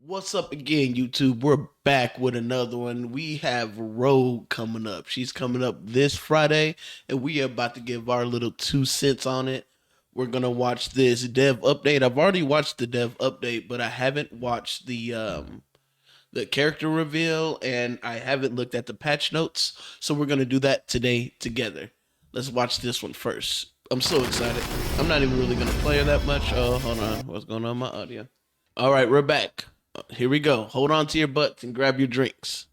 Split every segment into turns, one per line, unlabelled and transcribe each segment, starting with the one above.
What's up again, YouTube? We're back with another one. We have Rogue coming up. She's coming up this Friday, and we are about to give our little 2 cents on it. We're gonna watch this dev update. I've already watched the dev update, but I haven't watched the character reveal, and I haven't looked at the patch notes. So we're gonna do that today together. Let's watch this one first. I'm so excited. I'm not even really gonna play her that much. Oh, hold on. What's going on with my audio? All right, we're back. Here we go. Hold on to your butts and grab your drinks.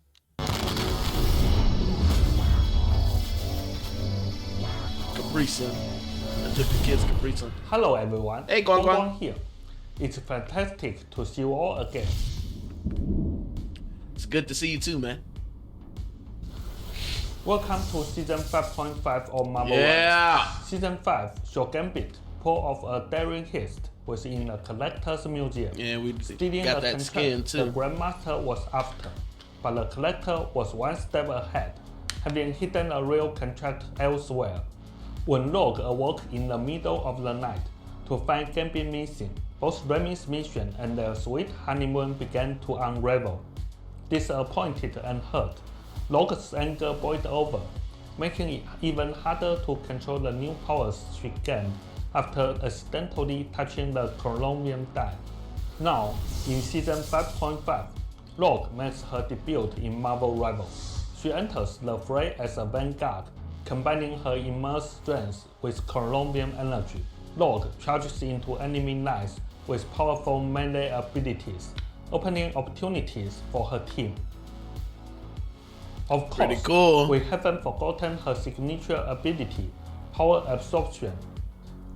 Capri Sun. I took the kids Capri Sun.
Hello everyone.
Hey, Guang Guang.
Here. It's fantastic to see you all again.
It's good to see you too, man.
Welcome to Season 5.5 of Marvel
Yeah.
Rights. Season 5 show Gambit pull off a daring heist within a collector's museum.
Yeah, we
Stealing
got
the
that skin
content
too.
the Grandmaster was after, but the collector was one step ahead, having hidden a real contract elsewhere. When Rogue awoke in the middle of the night to find Gambit missing, both Remy's mission and their sweet honeymoon began to unravel. Disappointed and hurt, Rogue's anger boiled over, making it even harder to control the new powers she gained after accidentally touching the chromium die. Now, in Season 5.5, Rogue makes her debut in Marvel Rivals. She enters the fray as a vanguard, combining her immense strength with chromium energy. Rogue charges into enemy lines with powerful melee abilities, opening opportunities for her team. Of course,
Pretty cool.
we haven't forgotten her signature ability, Power Absorption.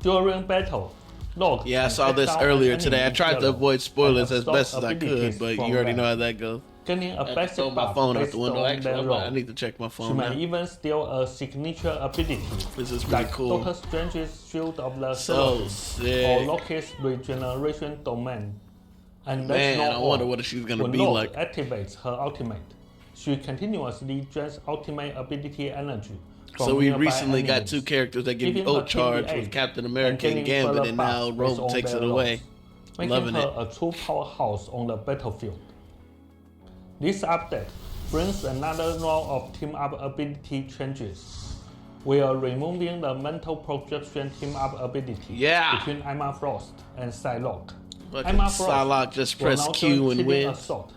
During battle, Rogue
Yeah, I
can
saw
take
this
down
earlier
an
today. I
enemy
tried to
hero
avoid spoilers
and
as best as
absorb
I could,
abilities
but
from
you already
them,
know how that goes.
gaining a
I
basic
throw my
buff
phone out
based
the window.
on
Actually,
their
I
role.
need to check my
She
phone
may
now.
even steal a signature ability,
This is pretty
like
cool.
Doctor Strange's Shield of the
So
Seraphim
sick.
or Loki's Regeneration Domain. And that's
Man,
not
I wonder
all.
what she's gonna
When
be
Rogue
like.
activates her ultimate, she continuously drains ultimate ability energy from
So we
nearby
recently got
enemies,
2 characters that give you
giving her
ult charge
team
with
the
Captain
edge
America and
gaining
Gambit,
further
and now
buffs based
Rogue
on
takes
their
it away.
roles, making
Loving
her
it.
a true powerhouse on the battlefield. This update brings another round of team-up ability changes. We are removing the mental projection team-up ability
Yeah.
between Emma Frost and Psylocke.
Fucking
Emma Frost
Psylocke just
will
press
now
Q
join
and
Killing
win.
Assault,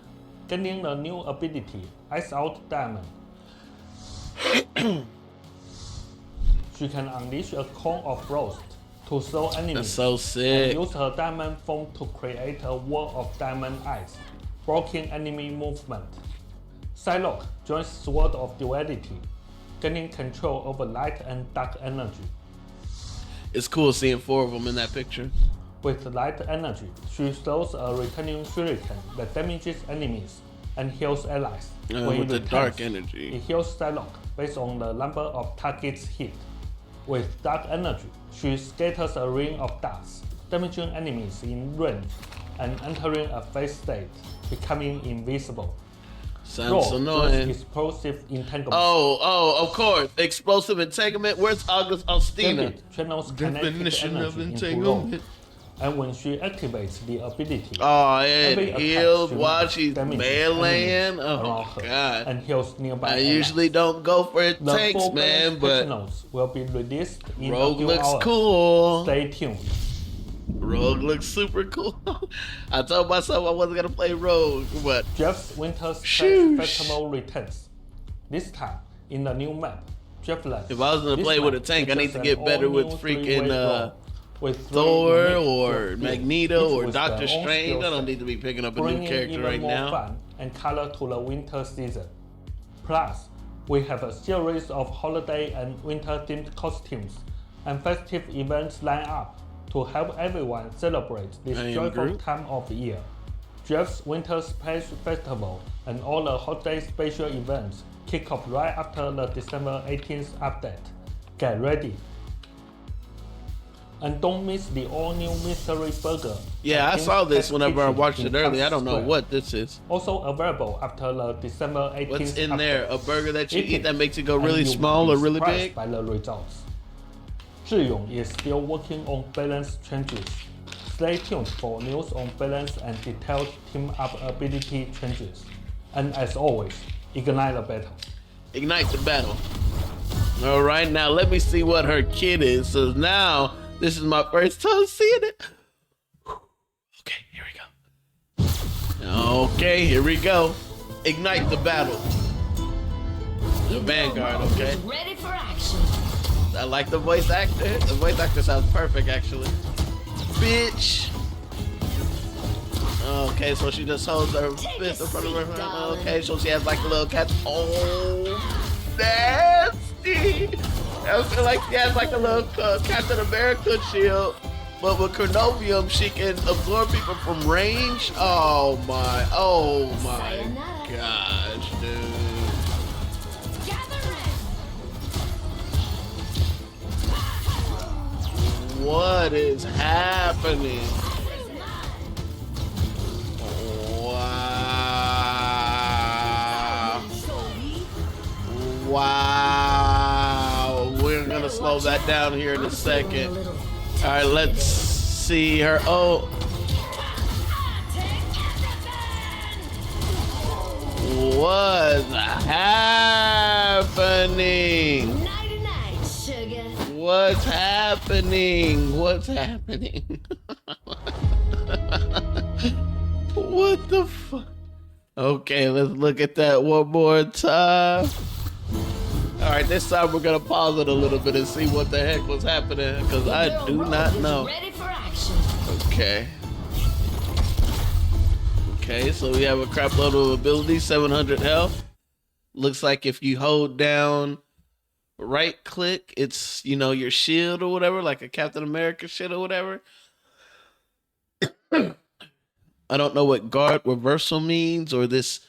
gaining the new ability, Ice Out Diamond. She can unleash a cone of frost to slow enemies
That's so
and
sick.
use her diamond form to create a wall of diamond ice, blocking enemy movement. Psylocke joins Sword of Duality, gaining control over light and dark energy.
It's cool seeing 4 of them in that picture.
With light energy, she throws a returning shuriken that damages enemies and heals allies.
And
When
with
it
the dark
returns,
energy.
it heals Psylocke based on the number of targets hit. With dark energy, she scatters a ring of dust, damaging enemies in range and entering a phase state, becoming invisible.
Sounds
Rogue joins
annoying.
Explosive Entanglement.
Oh, of course. Explosive entanglement. Where's August Ostina?
Gambit channels kinetic
Definition of
energy into Rogue,
entanglement.
and when she activates the ability,
Oh,
every
and
attack
healed
she
while
makes
she's
damages
meleeing.
enemies
Oh,
around her
God.
and heals nearby
I
allies.
usually don't go for
The
tanks,
full
man,
balance
but
patch notes will be released in a
Rogue
few
looks
hours.
cool.
Stay tuned.
Rogue looks super cool. I told myself I wasn't gonna play Rogue, but
Jeff's Winter's
Shoosh.
Festival returns. This time in the new map, Jeffland.
If I was gonna
This
play with a
map
tank, I need
features
to get
an
better with
all-new
freaking,
three-way draw with three
Thor
unique
or
fields,
Magneto
each
or
with
Doctor
their own
Strange.
skill
I don't
set,
need to be picking up a new
bringing
character
even
right
more
now.
fun and color to the winter season. Plus, we have a series of holiday and winter-themed costumes and festive events lined up to help everyone celebrate this
I am
joyful
Groot.
time of year. Jeff's Winter Space Festival and all the holiday special events kick off right after the December 18th update. Get ready! And don't miss the all-new mystery burger.
Yeah,
at
I saw
King's
this
Test
whenever I
Kitchen
watched
in
it earlier. I
Times
don't know
Square.
what this is.
Also available after the December 18th
What's in
update.
there? A burger that you
Eat
eat
it,
that makes it go
and
really
you will
small
be
or really
surprised
big?
by the results. Zhiyong is still working on balance changes. Stay tuned for news on balance and detailed team-up ability changes. And as always, ignite the battle.
Ignite the battle. All right, now let me see what her kit is. So now, this is my first time seeing it. Okay, here we go. Okay, here we go. Ignite the battle. The Vanguard, okay.
Ready for action.
I like the voice actor. The voice actor sounds perfect, actually. Bitch. Okay, so she just holds her fist in front of her. Okay, so she has like a little cat. Oh, nasty. I feel like she has like a little Captain America shield. But with Chronovium, she can absorb people from range. Oh my gosh, dude. What is happening? Wow. Wow. We're gonna slow that down here in a second. All right, let's see her. Oh. What's happening? What's happening? What's happening? What the fuck? Okay, let's look at that one more time. All right, this time we're gonna pause it a little bit and see what the heck was happening, because I do not know. Okay. Okay, so we have a crap load of abilities, 700 health. Looks like if you hold down right click, it's, you know, your shield or whatever, like a Captain America shit or whatever. I don't know what guard reversal means or this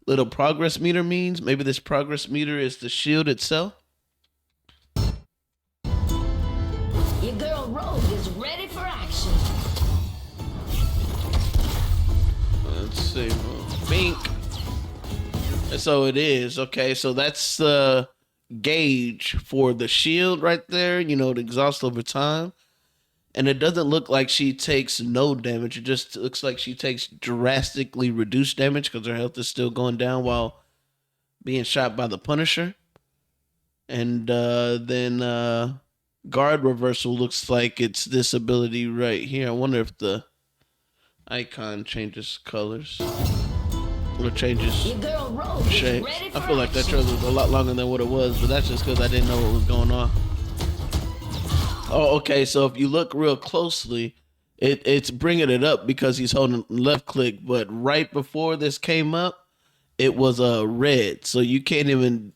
little progress meter means. Maybe this progress meter is the shield itself.
Your girl Rogue is ready for action.
Let's see. Bink. And so it is. Okay, so that's the gauge for the shield right there. You know, it exhausts over time. And it doesn't look like she takes no damage. It just looks like she takes drastically reduced damage because her health is still going down while being shot by the Punisher. And then guard reversal looks like it's this ability right here. I wonder if the icon changes colors or changes shapes. I feel like that trailer was a lot longer than what it was, but that's just because I didn't know what was going on. Oh, okay. So if you look real closely, it's bringing it up because he's holding left click. But right before this came up, it was a red. So you can't even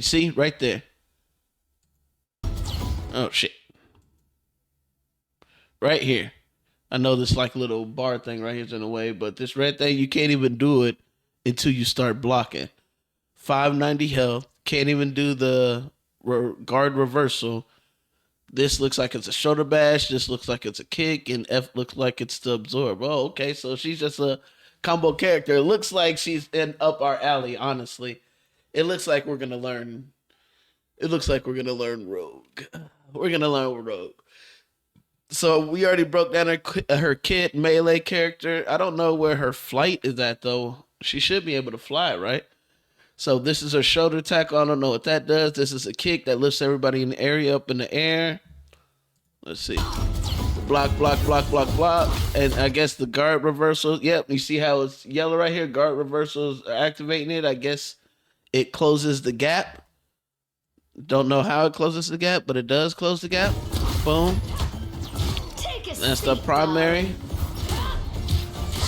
see right there. Oh shit! Right here. I know this like little bar thing right here's in the way, but this red thing, you can't even do it until you start blocking. 590 health. Can't even do the guard reversal. This looks like it's a shoulder bash. This looks like it's a kick. And F looks like it's the absorb. Oh, okay. So she's just a combo character. It looks like she's up our alley, honestly. It looks like we're going to learn. It looks like we're going to learn Rogue. We're going to learn Rogue. So we already broke down her kit, melee character. I don't know where her flight is at, though. She should be able to fly, right? So this is her shoulder tackle. I don't know what that does. This is a kick that lifts everybody in the area up in the air. Let's see. Block, block, block, block, block. And I guess the guard reversal. Yep, you see how it's yellow right here? Guard reversals are activating it. I guess it closes the gap. Don't know how it closes the gap, but it does close the gap. Boom. That's the primary.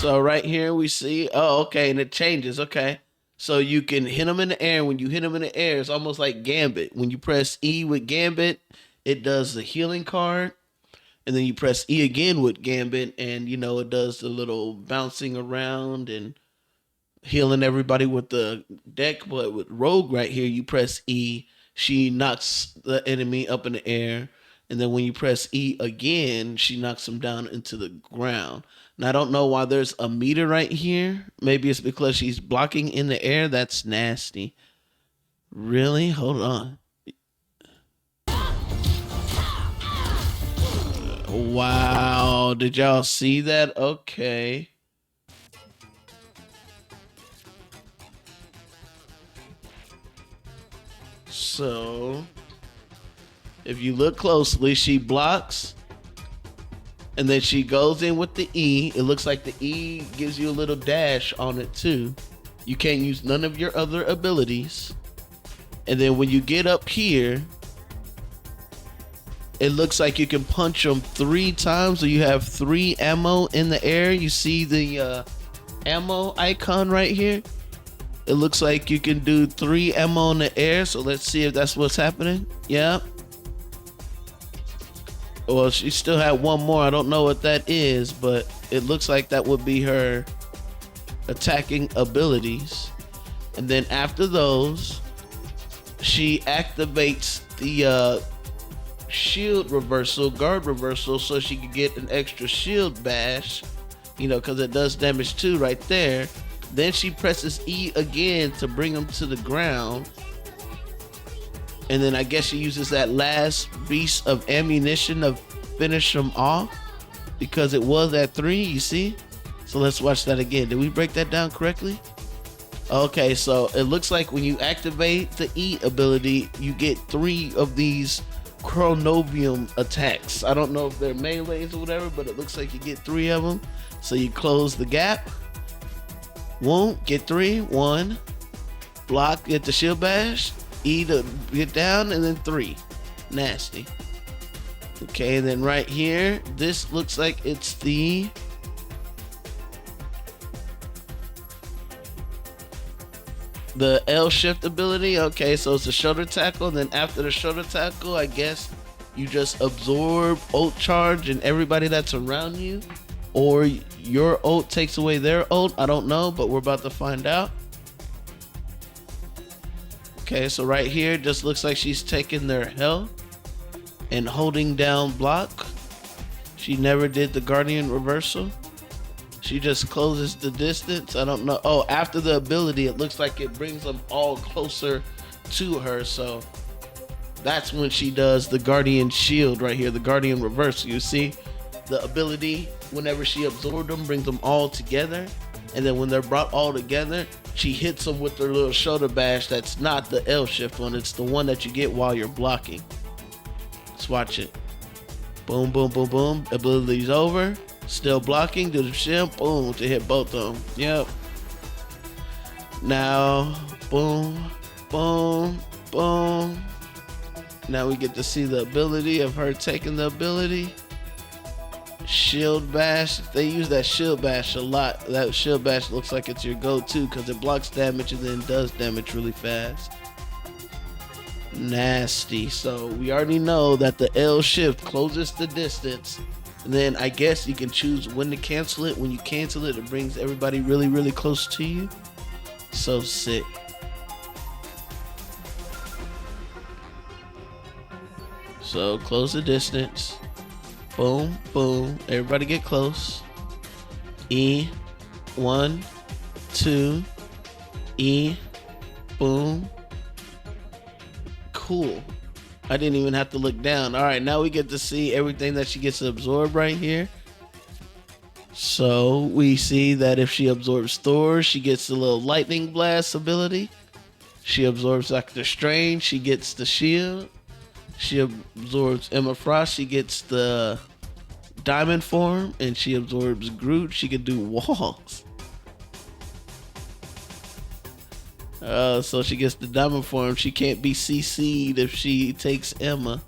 So right here we see, oh, okay, and it changes, okay. So you can hit them in the air. When you hit them in the air, it's almost like Gambit. When you press E with Gambit, it does the healing card. And then you press E again with Gambit, and, you know, it does the little bouncing around and healing everybody with the deck. But with Rogue right here, you press E. She knocks the enemy up in the air. And then when you press E again, she knocks them down into the ground. Now, I don't know why there's a meter right here. Maybe it's because she's blocking in the air. That's nasty. Really? Hold on. Wow. Did y'all see that? Okay. So, if you look closely, she blocks. And then she goes in with the E. It looks like the E gives you a little dash on it too. You can't use none of your other abilities. And then when you get up here, it looks like you can punch them 3 times. So you have 3 ammo in the air. You see the ammo icon right here? It looks like you can do 3 ammo in the air. So let's see if that's what's happening. Yeah. Well, she still had one more. I don't know what that is, but it looks like that would be her attacking abilities. And then after those, she activates the shield reversal, guard reversal, so she can get an extra shield bash, you know, because it does damage too right there. Then she presses E again to bring him to the ground. And then I guess she uses that last piece of ammunition to finish him off because it was at 3, you see? So let's watch that again. Did we break that down correctly? Okay, so it looks like when you activate the E ability, you get 3 of these chronovium attacks. I don't know if they're melees or whatever, but it looks like you get 3 of them. So you close the gap. Won't get 3. 1. Block, get the shield bash. E to get down, and then 3. Nasty. Okay, and then right here, this looks like it's the L shift ability. Okay, so it's a shoulder tackle. Then after the shoulder tackle, I guess you just absorb ult charge and everybody that's around you, or your ult takes away their ult. I don't know, but we're about to find out. Okay, so right here just looks like she's taking their health and holding down block. She never did the guardian reversal. She just closes the distance. I don't know. Oh, after the ability, it looks like it brings them all closer to her. So that's when she does the guardian shield right here, the guardian reversal. You see the ability, whenever she absorbed them, brings them all together. And then when they're brought all together, she hits them with her little shoulder bash. That's not the L shift one. It's the one that you get while you're blocking. Let's watch it. Boom, boom, boom, boom. Ability's over. Still blocking. Do the shield. Boom, to hit both of them. Yep. Now, boom, boom, boom. Now we get to see the ability of her taking the ability. Shield bash. They use that shield bash a lot. That shield bash looks like it's your go-to because it blocks damage and then does damage really fast. Nasty. So we already know that the L shift closes the distance. And then I guess you can choose when to cancel it. When you cancel it, it brings everybody really, really close to you. So sick. So close the distance. Boom, boom. Everybody get close. E. 1, 2. E. Boom. Cool. I didn't even have to look down. All right, now we get to see everything that she gets to absorb right here. So we see that if she absorbs Thor, she gets the little lightning blast ability. She absorbs Doctor Strange, she gets the shield. She absorbs Emma Frost, she gets the diamond form. And she absorbs Groot, she can do walls. So she gets the diamond form. She can't be CC'd if she takes Emma.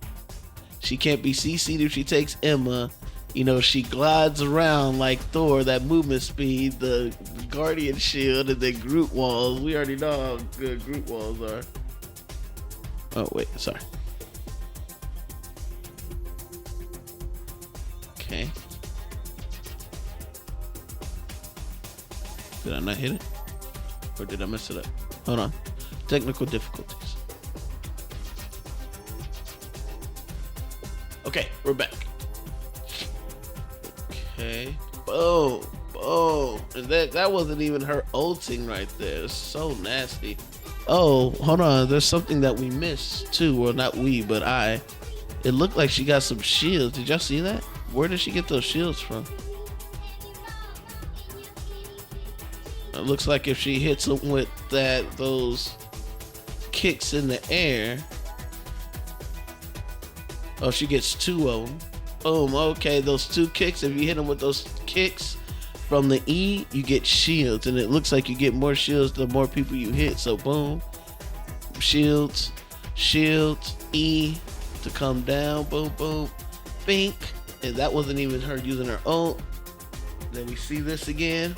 She can't be CC'd if she takes Emma. You know, she glides around like Thor, that movement speed, the Guardian shield, and then Groot walls. We already know how good Groot walls are. Oh, wait, sorry. Okay. Did I not hit it? Or did I mess it up? Hold on. Technical difficulties. Okay, we're back. Okay. Boom. Boom. And that wasn't even her ulting right there. It's so nasty. Oh, hold on. There's something that we missed too. Well, not we, but I. It looked like she got some shields. Did y'all see that? Where did she get those shields from? It looks like if she hits them with those kicks in the air. Oh, she gets 2 of them. Boom. Okay, those 2 kicks. If you hit them with those kicks from the E, you get shields, and it looks like you get more shields the more people you hit. So boom, shields, E to come down. Boom, boom, bink. And that wasn't even her using her ult. Then we see this again.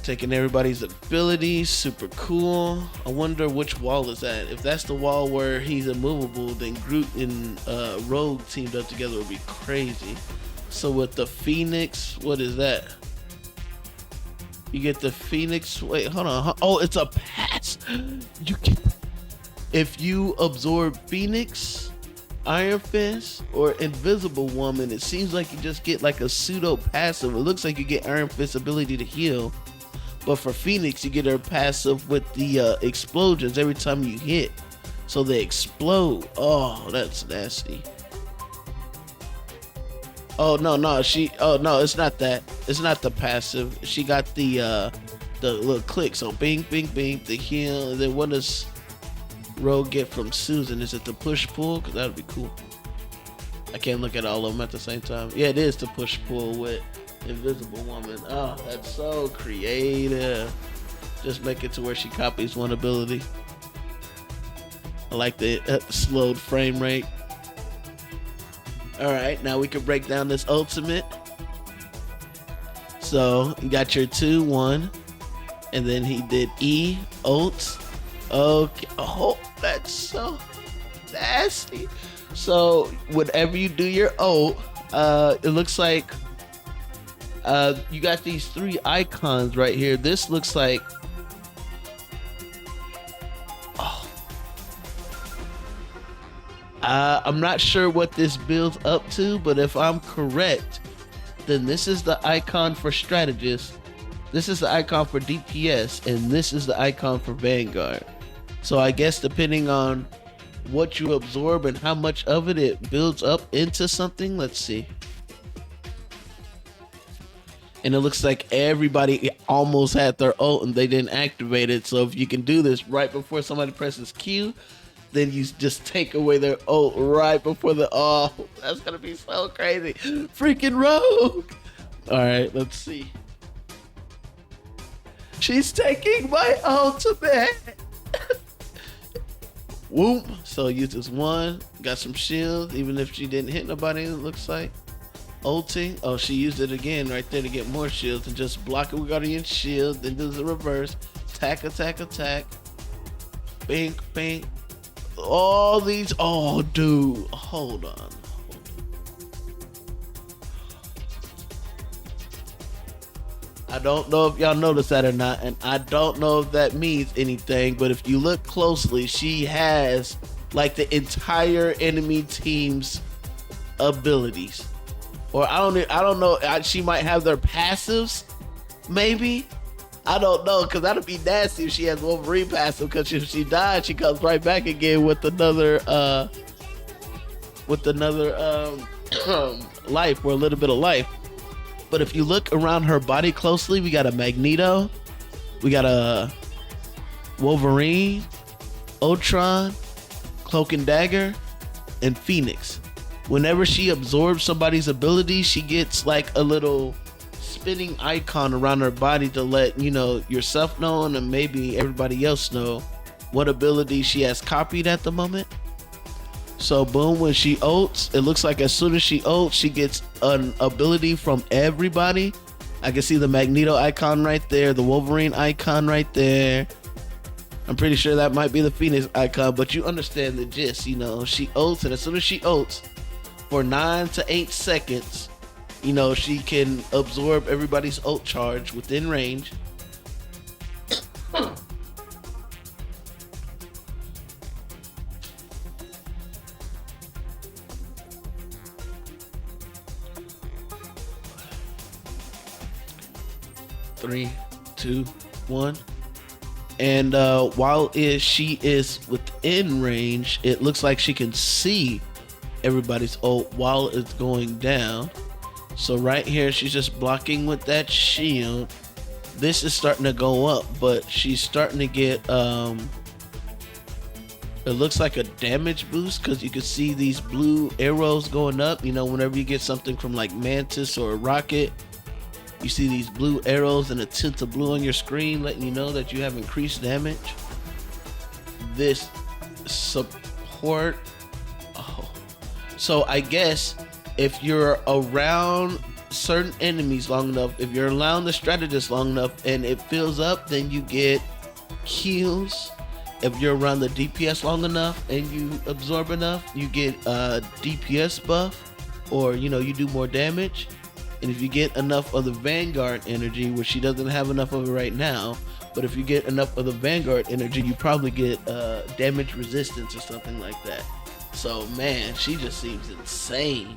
Taking everybody's abilities, super cool. I wonder which wall is that. If that's the wall where he's immovable, then Groot and Rogue teamed up together would be crazy. So with the Phoenix, what is that? You get the Phoenix. Wait, hold on. Oh, it's a pass. You can, if you absorb Phoenix, Iron Fist, or Invisible Woman, it seems like you just get like a pseudo passive. It looks like you get Iron Fist's ability to heal. But for Phoenix, you get her passive with the explosions every time you hit. So they explode. Oh, that's nasty. Oh, no, it's not that. It's not the passive. She got the little click. So bing, bing, bing, the heal. And then what does Rogue get from Susan? Is it the push-pull? Because that would be cool. I can't look at all of them at the same time. Yeah, it is the push-pull with Invisible Woman. Oh, that's so creative. Just make it to where she copies one ability. I like the slowed frame rate. Alright, now we can break down this ultimate. So you got your 2-1, and then he did E ult. Okay. Oh, that's so nasty. So whenever you do your ult, it looks like you got these 3 icons right here. This looks like, I'm not sure what this builds up to, but if I'm correct, then this is the icon for strategist, this is the icon for DPS, and this is the icon for Vanguard. So I guess depending on what you absorb and how much of it builds up into something. Let's see. And it looks like everybody almost had their ult and they didn't activate it. So if you can do this right before somebody presses Q, then you just take away their ult right before the... Oh, that's going to be so crazy. Freaking Rogue. All right, let's see. She's taking my ultimate. Whoop. So use this one. Got some shield, even if she didn't hit nobody, it looks like. Ulting. Oh, she used it again right there to get more shields and just block it with Guardian shield. Then do the reverse. Attack, attack, attack. Bink, bink. All these. Oh, dude. Hold on. I don't know if y'all noticed that or not, and I don't know if that means anything, but if you look closely, she has like the entire enemy team's abilities. Or I don't know, she might have their passives, maybe. I don't know, because that'd be nasty if she has Wolverine passive, because if she dies, she comes right back again with another life, or a little bit of life. But if you look around her body closely, we got a Magneto, we got a Wolverine, Ultron, Cloak and Dagger, and Phoenix. Whenever she absorbs somebody's ability, she gets like a little spinning icon around her body to let you know, yourself know, and maybe everybody else know what ability she has copied at the moment. So boom, when she ults, it looks like as soon as she ults, she gets an ability from everybody. I can see the Magneto icon right there, the Wolverine icon right there. I'm pretty sure that might be the Phoenix icon, but you understand the gist, you know. She ults, and as soon as she ults, for 9 to 8 seconds, you know, she can absorb everybody's ult charge within range. Three, two, one. And while she is within range, it looks like she can see everybody's ult while it's going down. So right here, she's just blocking with that shield. This is starting to go up, but she's starting to get it looks like a damage boost, because you can see these blue arrows going up. You know, whenever you get something from like Mantis or a rocket, you see these blue arrows and a tint of blue on your screen letting you know that you have increased damage. This support, oh, so I guess if you're around certain enemies long enough, if you're around the strategist long enough and it fills up, then you get heals. If you're around the DPS long enough and you absorb enough, you get a DPS buff, or you know, you do more damage. And if you get enough of the Vanguard energy, which she doesn't have enough of it right now, but if you get enough of the Vanguard energy, you probably get damage resistance or something like that. So man, she just seems insane.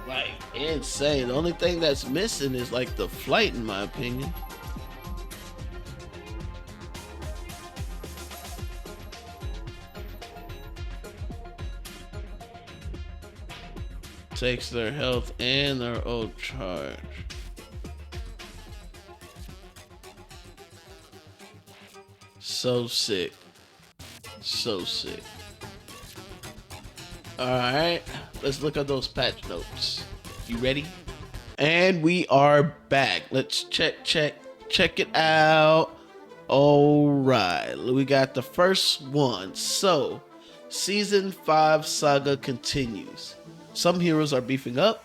Like insane. The only thing that's missing is like the flight, in my opinion. Takes their health and their ult charge. So sick. So sick. Alright, let's look at those patch notes. You ready? And we are back. Let's check it out. Alright, we got the first one. So, Season 5 saga continues. Some heroes are beefing up,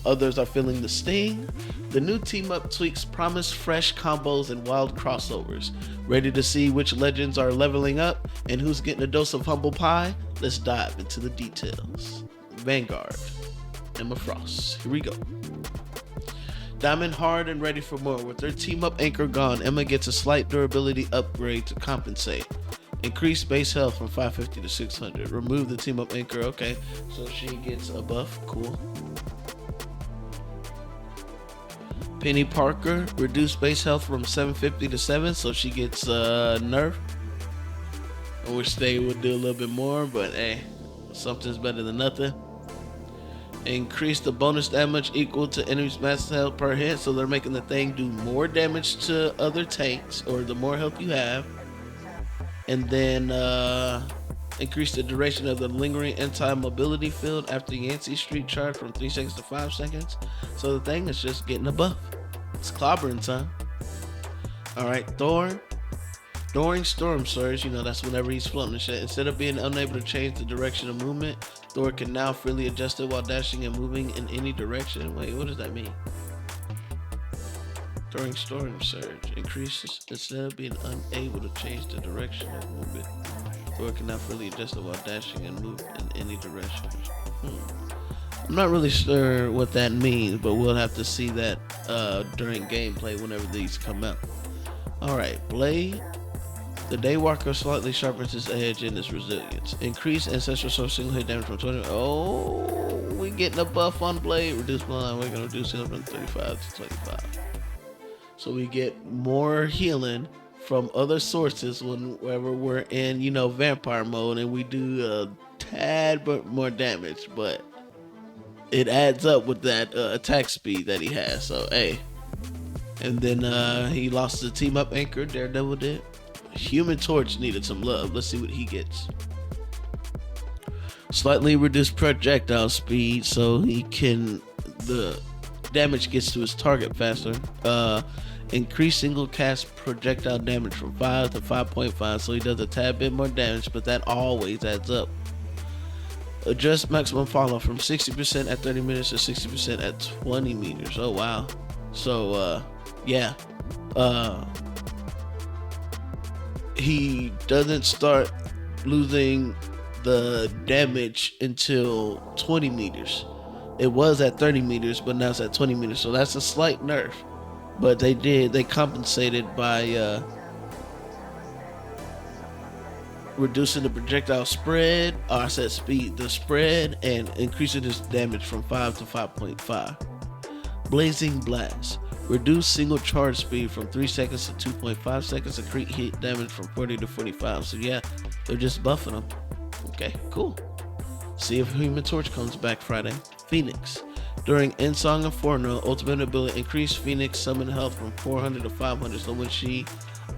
others are feeling the sting. The new team up tweaks promise fresh combos and wild crossovers. Ready to see which legends are leveling up and who's getting a dose of humble pie? Let's dive into the details. Vanguard, Emma Frost. Here we go. Diamond hard and ready for more. With their team up anchor gone, Emma gets a slight durability upgrade to compensate. Increase base health from 550 to 600. Remove the team up anchor. Okay, so she gets a buff. Cool. Penny Parker, reduce base health from 750 to 7, so she gets nerf. I wish they would do a little bit more, but hey, something's better than nothing. Increase the bonus damage equal to enemies' max health per hit, so they're making the thing do more damage to other tanks, or the more health you have. And then increase the duration of the lingering anti-mobility field after Yancey Street charge from 3 seconds to 5 seconds. So the thing is just getting a buff. It's clobbering time. Alright, Thor. During Storm Surge, you know, that's whenever he's floating and shit. Instead of being unable to change the direction of movement, Thor can now freely adjust it while dashing and moving in any direction. Wait, what does that mean? During Storm Surge, increases instead of being unable to change the direction of movement. Thor can now freely adjust it while dashing and move in any direction. I'm not really sure what that means, but we'll have to see that during gameplay whenever these come out. Alright, Blade. The Daywalker slightly sharpens his edge and his resilience. Increase Ancestral Source single hit damage from 20. Oh, we getting a buff on Blade. Reduce bloodline. We're going to reduce it from 35 to 25. So we get more healing from other sources whenever we're in, you know, vampire mode, and we do a tad but more damage, but it adds up with that attack speed that he has. So hey, and then he lost the team up anchor. Daredevil did. Human Torch needed some love. Let's see what he gets. Slightly reduced projectile speed, so he can the damage gets to his target faster. Increase single cast projectile damage from 5 to 5.5, so he does a tad bit more damage, but that always adds up. Adjust maximum fallout from 60% at 30 meters to 60% at 20 meters. Oh wow. So yeah. He doesn't start losing the damage until 20 meters. It was at 30 meters, but now it's at 20 meters, so that's a slight nerf. But they compensated by reducing the projectile spread, or I said speed, the spread, and increasing his damage from 5 to 5.5. Blazing Blast. Reduce single charge speed from 3 seconds to 2.5 seconds and crit hit damage from 40 to 45. So yeah, they're just buffing them. Okay, cool. See if Human Torch comes back Friday. Phoenix. During Insong Inferno, ultimate ability increase Phoenix summon health from 400 to 500. So when she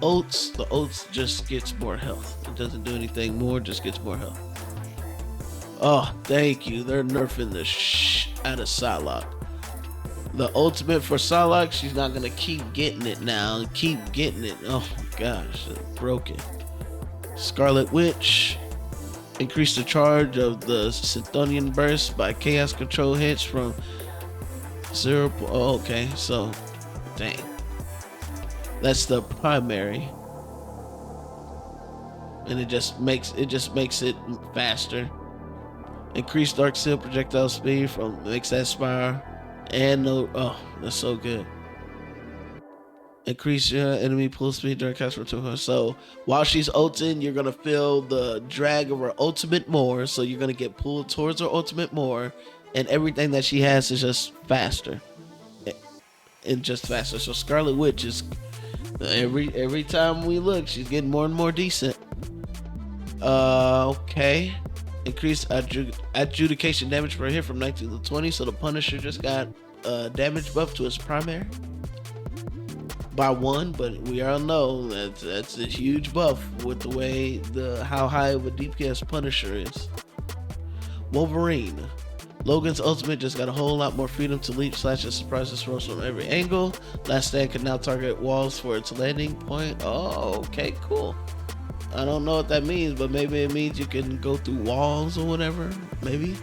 ults, the ults just gets more health. It doesn't do anything more, just gets more health. Oh, thank you. They're nerfing the out of Psylocke. The ultimate for Psylocke, she's not gonna keep getting it now. Keep getting it. Oh my gosh, it's broken. Scarlet Witch. Increase the charge of the Synthonian Burst by Chaos Control hits from 0. Oh, okay, so dang. That's the primary. And it just makes it faster. Increase Dark Seal projectile speed from makes that spire. And no, oh, that's so good. Increase your enemy pull speed during cast for 200. So while she's ulting, you're gonna feel the drag of her ultimate more. So you're gonna get pulled towards her ultimate more, and everything that she has is just faster, and just faster. So Scarlet Witch is every time we look, she's getting more and more decent. Okay. Increase adjudication damage per hit from 19 to 20. So the Punisher just got damage buff to his primary by 1, but we all know that's a huge buff with the way how high of a DPS Punisher is. Wolverine. Logan's ultimate just got a whole lot more freedom to leap, slash, and surprise and throws from every angle. Last Stand can now target walls for its landing point. Oh, okay, cool. I don't know what that means, but maybe it means you can go through walls or whatever, maybe.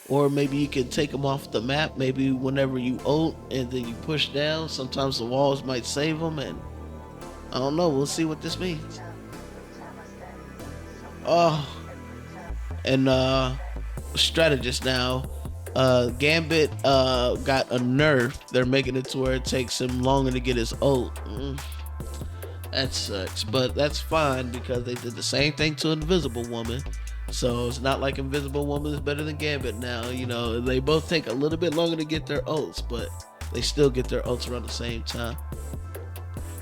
Or maybe you can take them off the map. Maybe whenever you ult and then you push down, sometimes the walls might save them, and I don't know. We'll see what this means. Oh, and strategist now. Gambit got a nerf. They're making it to where it takes him longer to get his ult. That sucks, but that's fine because they did the same thing to Invisible Woman. So it's not like Invisible Woman is better than Gambit now. You know, they both take a little bit longer to get their ults, but they still get their ults around the same time.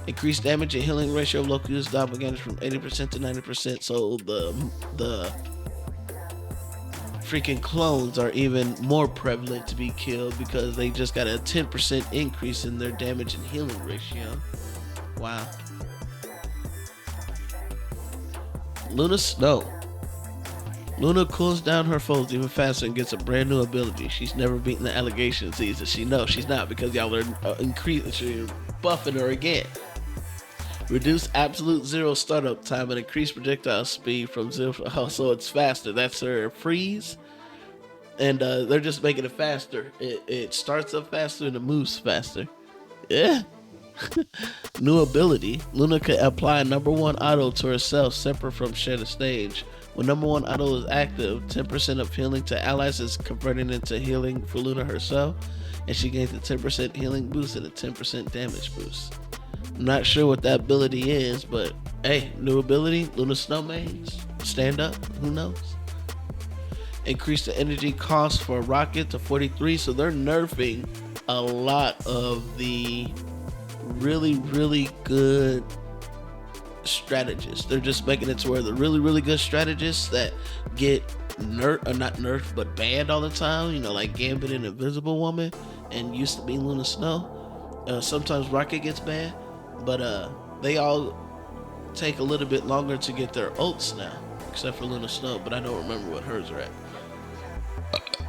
Increased damage and healing ratio of local use doppelgangers from 80% to 90%. So the freaking clones are even more prevalent to be killed because they just got a 10% increase in their damage and healing ratio. Wow. Luna Snow. Luna cools down her foes even faster and gets a brand new ability. She's never beaten the allegation season. She's not because y'all are increasing, buffing her again. Reduce absolute zero startup time and increase projectile speed from 0. Oh, so it's faster. That's her freeze. And they're just making it faster. It starts up faster and it moves faster. Yeah. New ability. Luna can apply number 1 auto to herself separate from share the stage. When number 1 auto is active, 10% of healing to allies is converted into healing for Luna herself, and she gains a 10% healing boost and a 10% damage boost. I'm not sure what that ability is, but hey, new ability, Luna Snowmains, stand up, who knows? Increase the energy cost for Rocket to 43, so they're nerfing a lot of the really good strategists. They're just making it to where the really good strategists that get not nerfed but banned all the time, you know, like Gambit and Invisible Woman and used to be Luna Snow. Sometimes Rocket gets banned, but they all take a little bit longer to get their ults now, except for Luna Snow, but I don't remember what hers are at.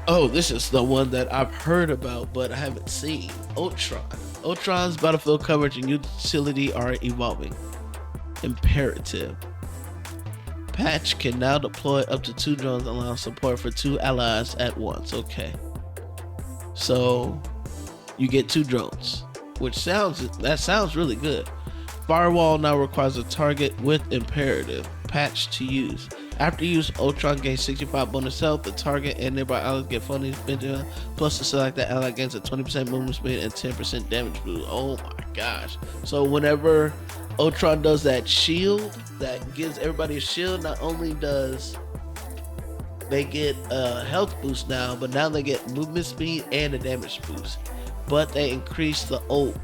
Oh, this is the one that I've heard about but I haven't seen. Ultron. Ultron's battlefield coverage and utility are evolving. Imperative. Patch can now deploy up to 2 drones, allowing support for 2 allies at once. Okay. So you get 2 drones, which sounds really good. Firewall now requires a target with imperative. Patch to use. After use, Ultron gains 65 bonus health. The target and nearby allies get funny spin, plus to select the ally gains a 20% movement speed and 10% damage boost. Oh my gosh. So whenever Ultron does that shield that gives everybody a shield, not only does they get a health boost now, but now they get movement speed and a damage boost. But they increase the ult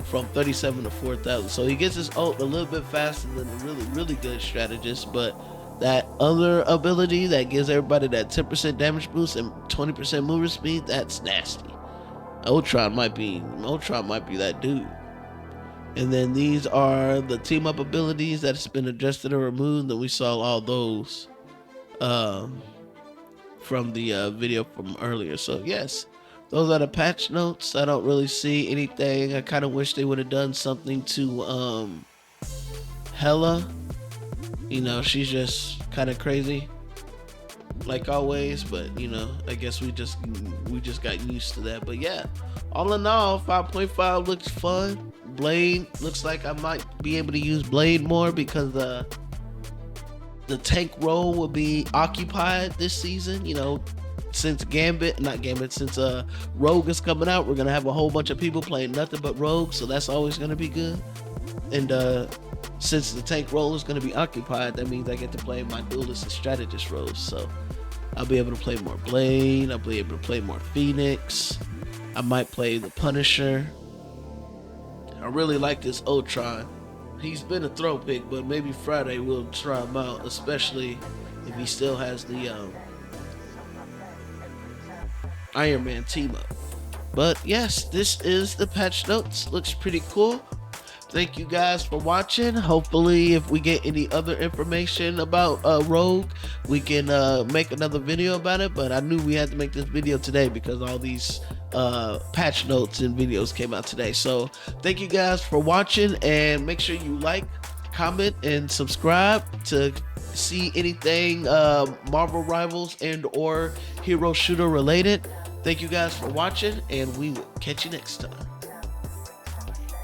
from 37 to 4,000. So he gets his ult a little bit faster than a really good strategist, but That other ability that gives everybody that 10% damage boost and 20% movement speed, that's nasty. Ultron might be that dude. And then these are the team up abilities that's been adjusted or removed. And we saw all those from the video from earlier. So yes, those are the patch notes. I don't really see anything. I kind of wish they would have done something to Hela. You know, she's just kind of crazy like always, but you know, I guess we just got used to that. But yeah, all in all, 5.5 looks fun. Blade looks like I might be able to use Blade more because the tank role will be occupied this season. You know, since since Rogue is coming out, we're gonna have a whole bunch of people playing nothing but Rogue, so that's always gonna be good. And since the tank role is gonna be occupied, that means I get to play my duelist and strategist roles. So I'll be able to play more Blade. I'll be able to play more Phoenix. I might play the Punisher. I really like this Ultron. He's been a throw pick, but maybe Friday we'll try him out, especially if he still has the Iron Man team up. But yes, this is the patch notes. Looks pretty cool. Thank you guys for watching. Hopefully, if we get any other information about Rogue, we can make another video about it. But I knew we had to make this video today because all these patch notes and videos came out today. So thank you guys for watching, and make sure you like, comment, and subscribe to see anything Marvel Rivals and or Hero Shooter related. Thank you guys for watching, and we will catch you next time.